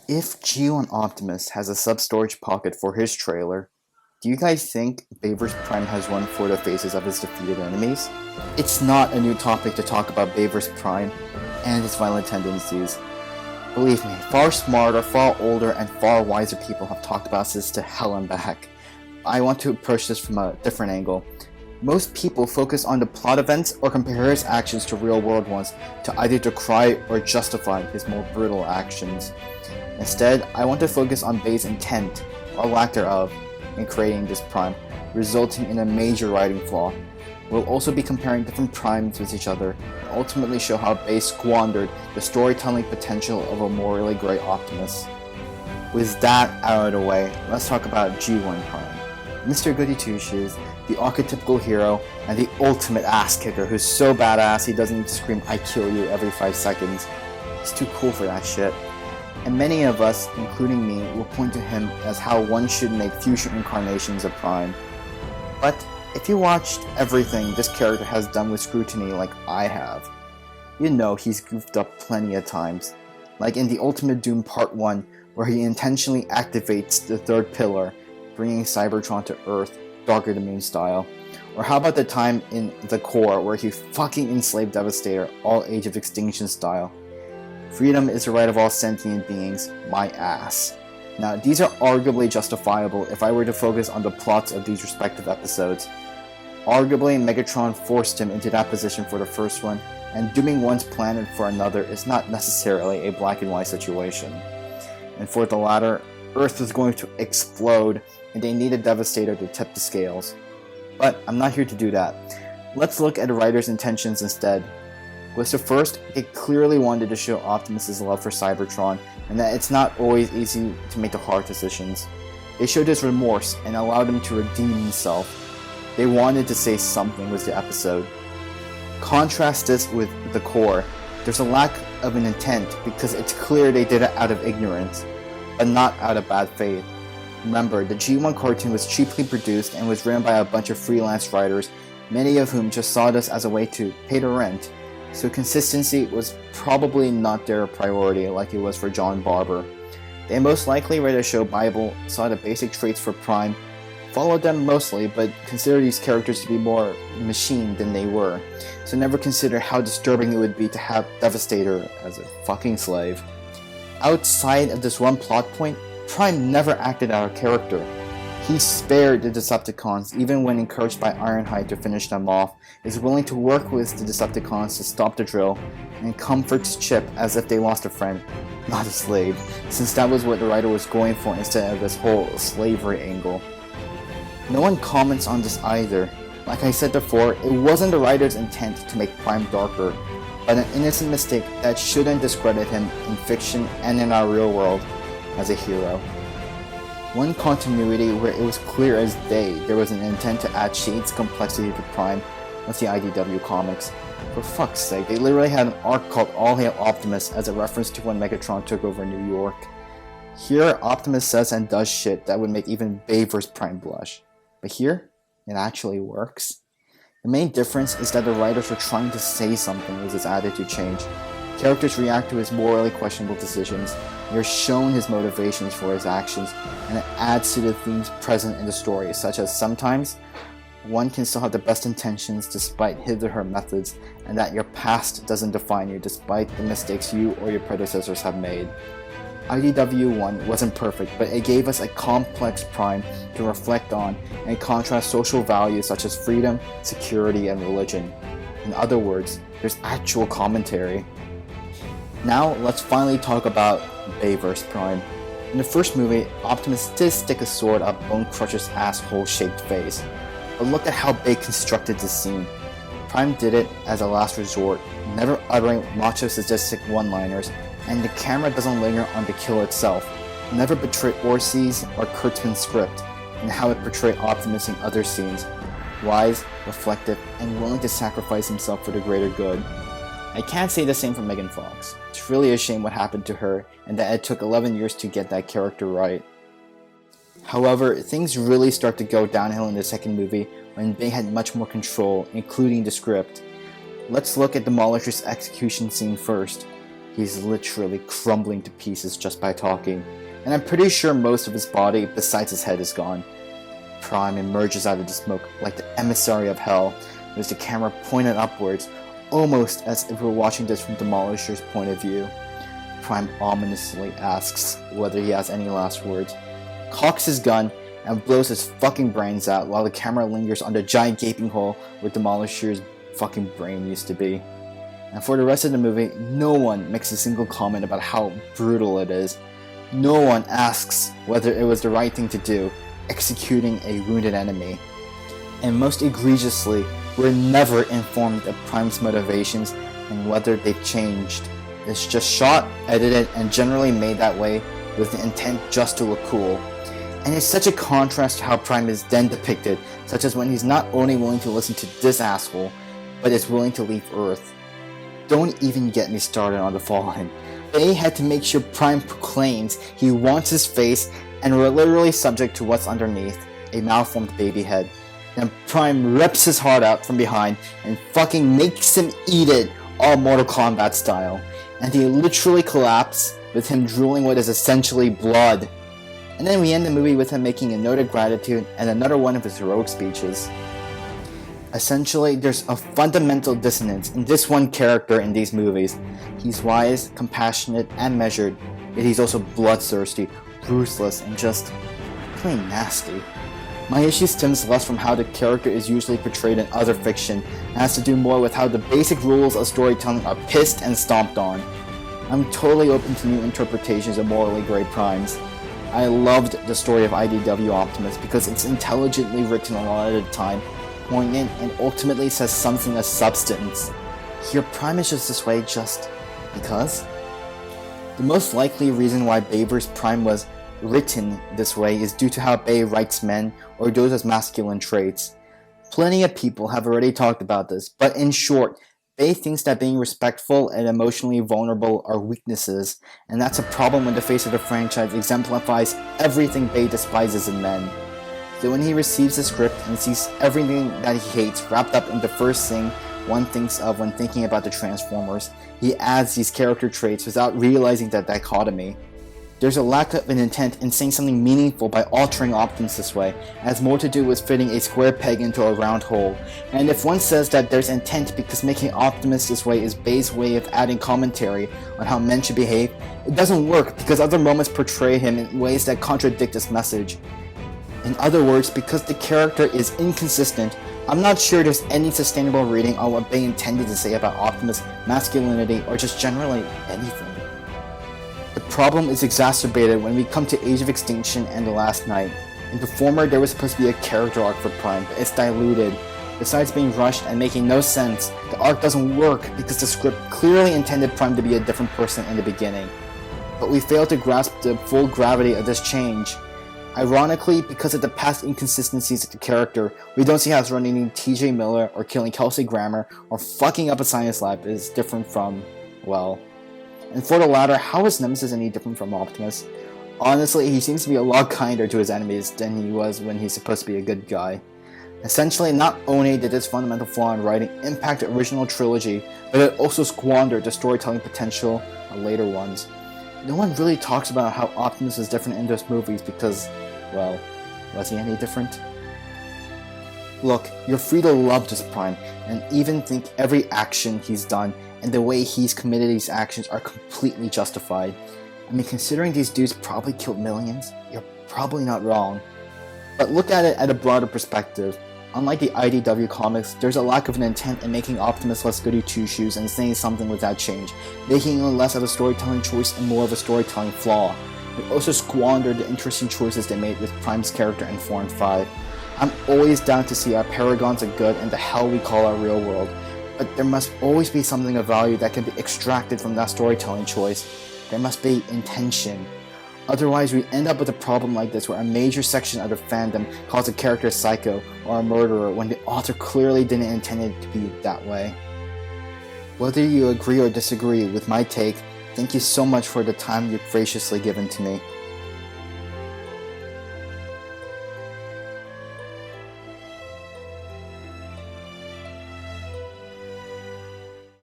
If G1 Optimus has a sub-storage pocket for his trailer, do you guys think Bayverse Prime has one for the faces of his defeated enemies? It's not a new topic to talk about Bayverse Prime and its violent tendencies. Believe me, far smarter, far older, and far wiser people have talked about this to hell and back. I want to approach this from a different angle. Most people focus on the plot events or compare his actions to real-world ones to either decry or justify his more brutal actions. Instead, I want to focus on Bay's intent, or lack thereof, in creating this Prime, resulting in a major writing flaw. We'll also be comparing different Primes with each other, and ultimately show how Bay squandered the storytelling potential of a morally grey Optimus. With that out of the way, let's talk about G1 Prime. Mr. Goody Two-Shoes, the archetypical hero, and the ultimate ass kicker who's so badass he doesn't need to scream "I kill you" every 5 seconds. He's too cool for that shit. And many of us, including me, will point to him as how one should make future incarnations of Prime. But if you watched everything this character has done with scrutiny like I have, you know he's goofed up plenty of times. Like in the Ultimate Doom Part 1, where he intentionally activates the third pillar, bringing Cybertron to Earth, Darker the Moon style. Or how about the time in The Core, where he fucking enslaved Devastator, all Age of Extinction style. Freedom is the right of all sentient beings, my ass. Now, these are arguably justifiable if I were to focus on the plots of these respective episodes. Arguably, Megatron forced him into that position for the first one, and dooming one's planet for another is not necessarily a black and white situation. And for the latter, Earth was going to explode, and they needed Devastator to tip the scales. But I'm not here to do that. Let's look at the writer's intentions instead. Was the first, they clearly wanted to show Optimus' love for Cybertron, and that it's not always easy to make the hard decisions. They showed his remorse and allowed him to redeem himself. They wanted to say something with the episode. Contrast this with The Core. There's a lack of an intent because it's clear they did it out of ignorance, but not out of bad faith. Remember, the G1 cartoon was cheaply produced and was written by a bunch of freelance writers, many of whom just saw this as a way to pay the rent. So consistency was probably not their priority like it was for John Barber. They most likely read a show Bible, saw the basic traits for Prime, followed them mostly, but considered these characters to be more machine than they were, so never considered how disturbing it would be to have Devastator as a fucking slave. Outside of this one plot point, Prime never acted out of character. He spared the Decepticons even when encouraged by Ironhide to finish them off, is willing to work with the Decepticons to stop the drill, and comforts Chip as if they lost a friend, not a slave, since that was what the writer was going for instead of this whole slavery angle. No one comments on this either. Like I said before, it wasn't the writer's intent to make Prime darker, but an innocent mistake that shouldn't discredit him in fiction and in our real world as a hero. One continuity where it was clear as day there was an intent to add shades complexity to Prime was the IDW comics. For fuck's sake, they literally had an arc called All Hail Optimus as a reference to when Megatron took over New York. Here, Optimus says and does shit that would make even Bayverse Prime blush. But here, it actually works. The main difference is that the writers were trying to say something with his attitude change. Characters react to his morally questionable decisions, they are shown his motivations for his actions, and it adds to the themes present in the story, such as sometimes one can still have the best intentions despite his or her methods, and that your past doesn't define you despite the mistakes you or your predecessors have made. IDW 1 wasn't perfect, but it gave us a complex Prime to reflect on and contrast social values such as freedom, security, and religion. In other words, there's actual commentary. Now, let's finally talk about Bayverse Prime. In the first movie, Optimus did stick a sword up Bone Crusher's asshole-shaped face, but look at how Bay constructed this scene. Prime did it as a last resort, never uttering macho sadistic one-liners, and the camera doesn't linger on the kill itself, never betrayed Orsi's or Kurtzman's script, and how it portrayed Optimus in other scenes, wise, reflective, and willing to sacrifice himself for the greater good. I can't say the same for Megan Fox. It's really a shame what happened to her, and that it took 11 years to get that character right. However, things really start to go downhill in the second movie when Bay had much more control, including the script. Let's look at Demolisher's execution scene first. He's literally crumbling to pieces just by talking, and I'm pretty sure most of his body, besides his head, is gone. Prime emerges out of the smoke like the emissary of hell, with the camera pointed upwards, almost as if we're watching this from Demolisher's point of view. Prime ominously asks whether he has any last words, cocks his gun, and blows his fucking brains out while the camera lingers on the giant gaping hole where Demolisher's fucking brain used to be. And for the rest of the movie, no one makes a single comment about how brutal it is. No one asks whether it was the right thing to do, executing a wounded enemy. And most egregiously, we're never informed of Prime's motivations and whether they've changed. It's just shot, edited, and generally made that way with the intent just to look cool. And it's such a contrast to how Prime is then depicted, such as when he's not only willing to listen to this asshole, but is willing to leave Earth. Don't even get me started on the Fallen. They had to make sure Prime proclaims he wants his face, and we're literally subject to what's underneath, a malformed baby head. Then Prime rips his heart out from behind and fucking makes him eat it, all Mortal Kombat style. And he literally collapses, with him drooling what is essentially blood. And then we end the movie with him making a note of gratitude and another one of his heroic speeches. Essentially, there's a fundamental dissonance in this one character in these movies. He's wise, compassionate, and measured, yet he's also bloodthirsty, ruthless, and just plain nasty. My issue stems less from how the character is usually portrayed in other fiction, and has to do more with how the basic rules of storytelling are pissed and stomped on. I'm totally open to new interpretations of morally gray primes. I loved the story of IDW Optimus because it's intelligently written a lot of the time, poignant, and ultimately says something of substance. Here, Prime is just this way just because? The most likely reason why Baver's Prime was written this way is due to how Bay writes men or those as masculine traits. Plenty of people have already talked about this, but in short, Bay thinks that being respectful and emotionally vulnerable are weaknesses, and that's a problem when the face of the franchise exemplifies everything Bay despises in men. So when he receives the script and sees everything that he hates wrapped up in the first thing one thinks of when thinking about the Transformers, he adds these character traits without realizing that dichotomy. There's a lack of an intent in saying something meaningful by altering Optimus this way, and has more to do with fitting a square peg into a round hole. And if one says that there's intent because making Optimus this way is Bay's way of adding commentary on how men should behave, it doesn't work because other moments portray him in ways that contradict this message. In other words, because the character is inconsistent, I'm not sure there's any sustainable reading on what Bay intended to say about Optimus' masculinity or just generally anything. The problem is exacerbated when we come to Age of Extinction and The Last Knight. In the former, there was supposed to be a character arc for Prime, but it's diluted. Besides being rushed and making no sense, the arc doesn't work because the script clearly intended Prime to be a different person in the beginning. But we fail to grasp the full gravity of this change. Ironically, because of the past inconsistencies of the character, we don't see how running TJ Miller or killing Kelsey Grammer or fucking up a science lab is different from, well... And for the latter, how is Nemesis any different from Optimus? Honestly, he seems to be a lot kinder to his enemies than he was when he's supposed to be a good guy. Essentially, not only did this fundamental flaw in writing impact the original trilogy, but it also squandered the storytelling potential of later ones. No one really talks about how Optimus is different in those movies because, well, was he any different? Look, you're free to love this Prime, and even think every action he's done and the way he's committed these actions are completely justified. I mean, considering these dudes probably killed millions, you're probably not wrong. But look at it at a broader perspective. Unlike the IDW comics, there's a lack of an intent in making Optimus less goody two-shoes and saying something with that change, making him less of a storytelling choice and more of a storytelling flaw. It also squandered the interesting choices they made with Prime's character in 4 and 5. I'm always down to see our paragons of good and the hell we call our real world, but there must always be something of value that can be extracted from that storytelling choice. There must be intention. Otherwise, we end up with a problem like this where a major section of the fandom calls a character a psycho or a murderer when the author clearly didn't intend it to be that way. Whether you agree or disagree with my take, thank you so much for the time you've graciously given to me.